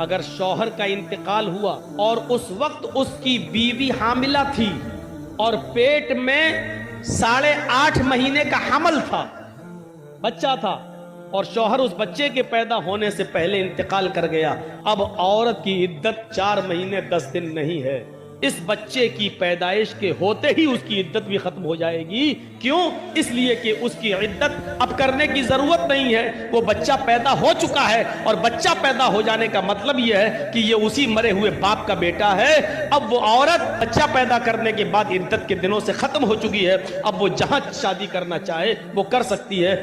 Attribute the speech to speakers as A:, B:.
A: अगर शौहर का इंतकाल हुआ और उस वक्त उसकी बीवी हामिला थी और पेट में 8.5 महीने का हमल था, बच्चा था, और शौहर उस बच्चे के पैदा होने से पहले इंतकाल कर गया, अब औरत की इद्दत 4 महीने 10 दिन नहीं है। इस बच्चे की पैदाइश के होते ही उसकी इद्दत भी खत्म हो जाएगी। क्यों? इसलिए कि उसकी इद्दत अब करने की जरूरत नहीं है, वो बच्चा पैदा हो चुका है, और बच्चा पैदा हो जाने का मतलब यह है कि ये उसी मरे हुए बाप का बेटा है। अब वो औरत बच्चा पैदा करने के बाद इद्दत के दिनों से खत्म हो चुकी है, अब वो जहां शादी करना चाहे वो कर सकती है।